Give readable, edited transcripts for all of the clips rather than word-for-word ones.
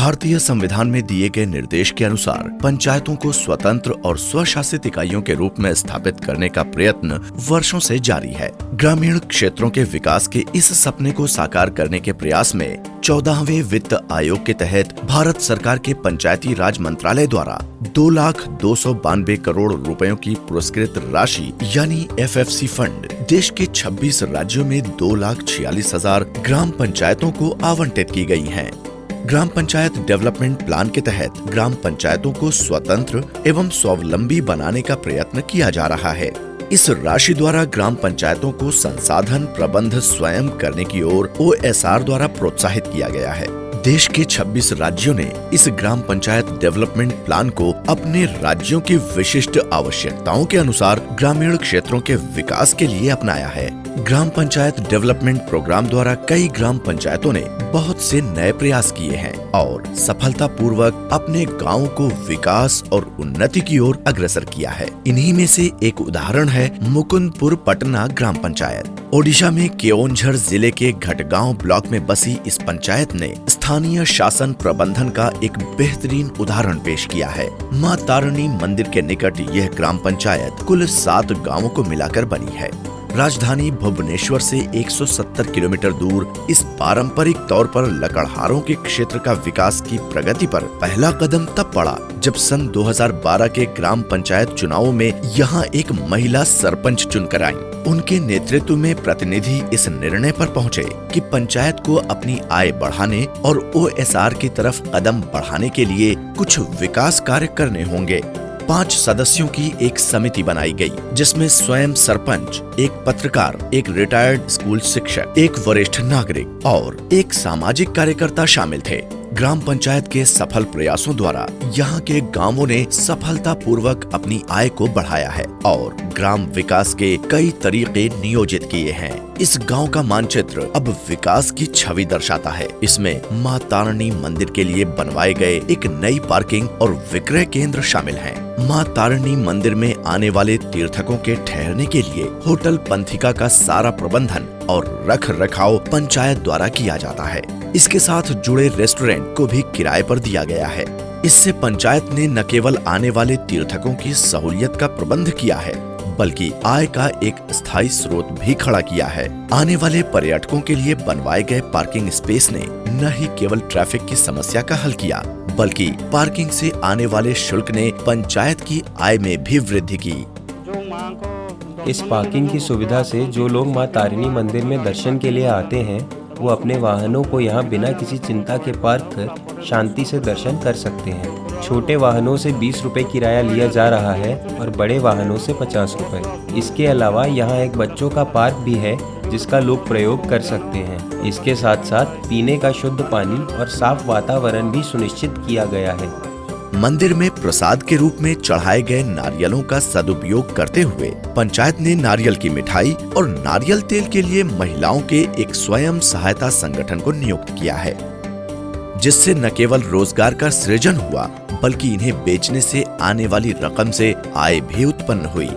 भारतीय संविधान में दिए गए निर्देश के अनुसार पंचायतों को स्वतंत्र और स्वशासित इकाइयों के रूप में स्थापित करने का प्रयत्न वर्षों से जारी है। ग्रामीण क्षेत्रों के विकास के इस सपने को साकार करने के प्रयास में 14वें वित्त आयोग के तहत भारत सरकार के पंचायती राज मंत्रालय द्वारा 2,292 करोड़ रुपयों की पुरस्कृत राशि यानी FFC फंड देश के 26 राज्यों में 2,46,000 ग्राम पंचायतों को आवंटित की गई हैं। ग्राम पंचायत डेवलपमेंट प्लान के तहत ग्राम पंचायतों को स्वतंत्र एवं स्वावलंबी बनाने का प्रयत्न किया जा रहा है। इस राशि द्वारा ग्राम पंचायतों को संसाधन प्रबंध स्वयं करने की ओर OSR द्वारा प्रोत्साहित किया गया है। देश के 26 राज्यों ने इस ग्राम पंचायत डेवलपमेंट प्लान को अपने राज्यों की विशिष्ट आवश्यकताओं के अनुसार ग्रामीण क्षेत्रों के विकास के लिए अपनाया है। ग्राम पंचायत डेवलपमेंट प्रोग्राम द्वारा कई ग्राम पंचायतों ने बहुत से नए प्रयास किए हैं और सफलतापूर्वक अपने गांव को विकास और उन्नति की ओर अग्रसर किया है। इन्हीं में से एक उदाहरण है मुकुंदपुर पटना ग्राम पंचायत। ओडिशा में केओंझर जिले के घटगांव ब्लॉक में बसी इस पंचायत ने स्थानीय शासन प्रबंधन का एक बेहतरीन उदाहरण पेश किया है। मां तारिणी मंदिर के निकट यह ग्राम पंचायत कुल 7 गांवों को मिलाकर बनी है। राजधानी भुवनेश्वर से 170 किलोमीटर दूर इस पारंपरिक तौर पर लकड़हारों के क्षेत्र का विकास की प्रगति पर पहला कदम तब पड़ा जब सन 2012 के ग्राम पंचायत चुनावों में यहाँ एक महिला सरपंच चुनकर आई। उनके नेतृत्व में प्रतिनिधि इस निर्णय पर पहुँचे कि पंचायत को अपनी आय बढ़ाने और OSR की तरफ कदम बढ़ाने के लिए कुछ विकास कार्य करने होंगे। 5 सदस्यों की एक समिति बनाई गई, जिसमें स्वयं सरपंच, एक पत्रकार, एक रिटायर्ड स्कूल शिक्षक, एक वरिष्ठ नागरिक और एक सामाजिक कार्यकर्ता शामिल थे। ग्राम पंचायत के सफल प्रयासों द्वारा यहाँ के गांवों ने सफलतापूर्वक अपनी आय को बढ़ाया है और ग्राम विकास के कई तरीके नियोजित किए हैं। इस गांव का मानचित्र अब विकास की छवि दर्शाता है। इसमें मां तारिणी मंदिर के लिए बनवाए गए एक नई पार्किंग और विक्रय केंद्र शामिल हैं। मां तारिणी मंदिर में आने वाले तीर्थकों के ठहरने के लिए होटल पंथिका का सारा प्रबंधन और रख रखाव पंचायत द्वारा किया जाता है। इसके साथ जुड़े रेस्टोरेंट को भी किराए पर दिया गया है। इससे पंचायत ने न केवल आने वाले तीर्थकों की सहूलियत का प्रबंध किया है, बल्कि आय का एक स्थायी स्रोत भी खड़ा किया है। आने वाले पर्यटकों के लिए बनवाए गए पार्किंग स्पेस ने न ही केवल ट्रैफिक की समस्या का हल किया, बल्कि पार्किंग से आने वाले शुल्क ने पंचायत की आय में भी वृद्धि की। इस पार्किंग की सुविधा से जो लोग मां तारिणी मंदिर में दर्शन के लिए आते हैं वो अपने वाहनों को यहाँ बिना किसी चिंता के पार्क कर शांति से दर्शन कर सकते हैं। छोटे वाहनों से 20 रुपए किराया लिया जा रहा है और बड़े वाहनों से 50 रुपए। इसके अलावा यहाँ एक बच्चों का पार्क भी है जिसका लोग प्रयोग कर सकते हैं। इसके साथ साथ पीने का शुद्ध पानी और साफ वातावरण भी सुनिश्चित किया गया है। मंदिर में प्रसाद के रूप में चढ़ाए गए नारियलों का सदुपयोग करते हुए पंचायत ने नारियल की मिठाई और नारियल तेल के लिए महिलाओं के एक स्वयं सहायता संगठन को नियुक्त किया है, जिससे न केवल रोजगार का सृजन हुआ बल्कि इन्हें बेचने से आने वाली रकम से आय भी उत्पन्न हुई।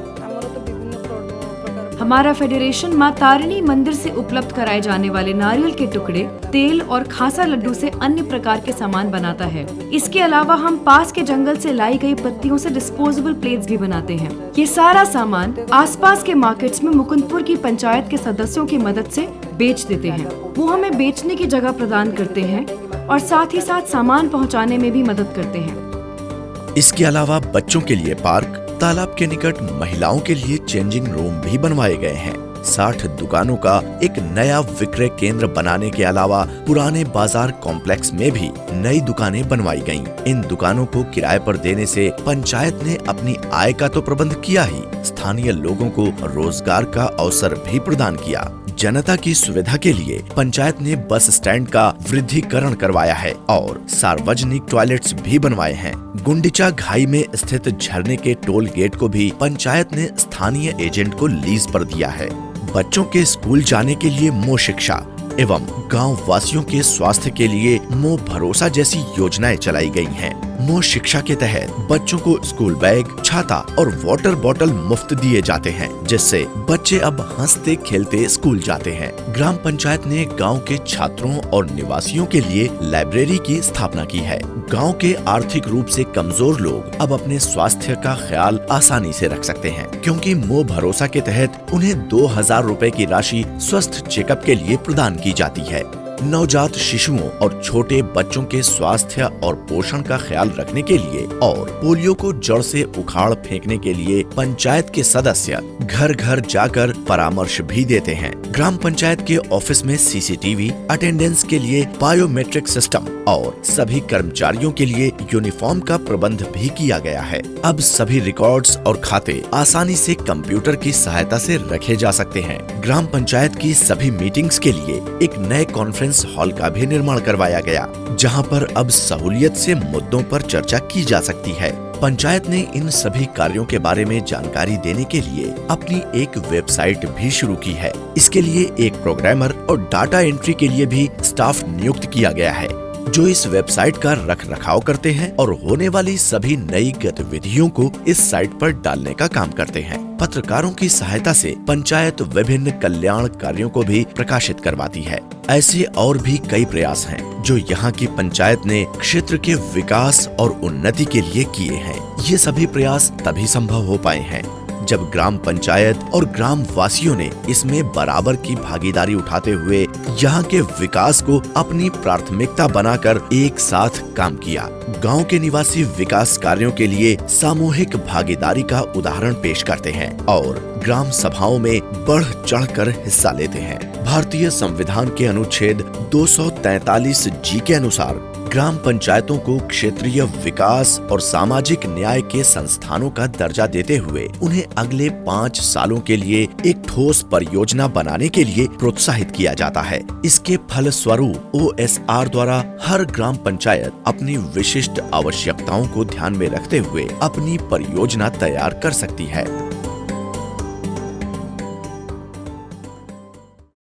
हमारा फेडरेशन मां तारिणी मंदिर से उपलब्ध कराए जाने वाले नारियल के टुकड़े, तेल और खासा लड्डू से अन्य प्रकार के सामान बनाता है। इसके अलावा हम पास के जंगल से लाई गई पत्तियों से डिस्पोजेबल प्लेट्स भी बनाते हैं। ये सारा सामान आसपास के मार्केट्स में मुकुंदपुर की पंचायत के सदस्यों की मदद से बेच देते हैं। वो हमें बेचने की जगह प्रदान करते हैं और साथ ही साथ सामान पहुँचाने में भी मदद करते हैं। इसके अलावा बच्चों के लिए पार्क, तालाब के निकट महिलाओं के लिए चेंजिंग रूम भी बनवाए गए हैं। 60 दुकानों का एक नया विक्रय केंद्र बनाने के अलावा पुराने बाजार कॉम्प्लेक्स में भी नई दुकानें बनवाई गईं। इन दुकानों को किराए पर देने से पंचायत ने अपनी आय का तो प्रबंध किया ही, स्थानीय लोगों को रोजगार का अवसर भी प्रदान किया। जनता की सुविधा के लिए पंचायत ने बस स्टैंड का वृद्धिकरण करवाया है और सार्वजनिक टॉयलेट्स भी बनवाए हैं। गुंडीचा घाई में स्थित झरने के टोल गेट को भी पंचायत ने स्थानीय एजेंट को लीज पर दिया है। बच्चों के स्कूल जाने के लिए मो शिक्षा एवं गांव वासियों के स्वास्थ्य के लिए मो भरोसा जैसी योजनाएं चलाई गई हैं। मो शिक्षा के तहत बच्चों को स्कूल बैग, छाता और वाटर बॉटल मुफ्त दिए जाते हैं, जिससे बच्चे अब हंसते खेलते स्कूल जाते हैं। ग्राम पंचायत ने गांव के छात्रों और निवासियों के लिए लाइब्रेरी की स्थापना की है। गांव के आर्थिक रूप से कमजोर लोग अब अपने स्वास्थ्य का ख्याल आसानी से रख सकते हैं, क्योंकि मो भरोसा के तहत उन्हें 2000 रुपए की राशि स्वस्थ चेकअप के लिए प्रदान की जाती है। नवजात शिशुओं और छोटे बच्चों के स्वास्थ्य और पोषण का ख्याल रखने के लिए और पोलियो को जड़ से उखाड़ फेंकने के लिए पंचायत के सदस्य घर घर जाकर परामर्श भी देते हैं। ग्राम पंचायत के ऑफिस में सीसीटीवी, अटेंडेंस के लिए बायोमेट्रिक सिस्टम और सभी कर्मचारियों के लिए यूनिफॉर्म का प्रबंध भी किया गया है। अब सभी रिकॉर्ड्स और खाते आसानी से कंप्यूटर की सहायता से रखे जा सकते हैं। ग्राम पंचायत की सभी मीटिंग्स के लिए एक नए कॉन्फ्रेंस हॉल का भी निर्माण करवाया गया, जहां पर अब सहूलियत से मुद्दों पर चर्चा की जा सकती है। पंचायत ने इन सभी कार्यों के बारे में जानकारी देने के लिए अपनी एक वेबसाइट भी शुरू की है। इसके लिए एक प्रोग्रामर और डाटा एंट्री के लिए भी स्टाफ नियुक्त किया गया है, जो इस वेबसाइट का रखरखाव करते हैं और होने वाली सभी नई गतिविधियों को इस साइट पर डालने का काम करते हैं। पत्रकारों की सहायता से पंचायत विभिन्न कल्याण कार्यों को भी प्रकाशित करवाती है। ऐसे और भी कई प्रयास हैं जो यहाँ की पंचायत ने क्षेत्र के विकास और उन्नति के लिए किए हैं। ये सभी प्रयास तभी संभव हो पाए हैं जब ग्राम पंचायत और ग्राम वासियों ने इसमें बराबर की भागीदारी उठाते हुए यहाँ के विकास को अपनी प्राथमिकता बनाकर एक साथ काम किया। गांव के निवासी विकास कार्यों के लिए सामूहिक भागीदारी का उदाहरण पेश करते हैं और ग्राम सभाओं में बढ़ चढ़कर हिस्सा लेते हैं। भारतीय संविधान के अनुच्छेद 243 जी के अनुसार ग्राम पंचायतों को क्षेत्रीय विकास और सामाजिक न्याय के संस्थानों का दर्जा देते हुए उन्हें अगले 5 सालों के लिए एक ठोस परियोजना बनाने के लिए प्रोत्साहित किया जाता है। इसके फलस्वरूप OSR द्वारा हर ग्राम पंचायत अपनी विशिष्ट आवश्यकताओं को ध्यान में रखते हुए अपनी परियोजना तैयार कर सकती है।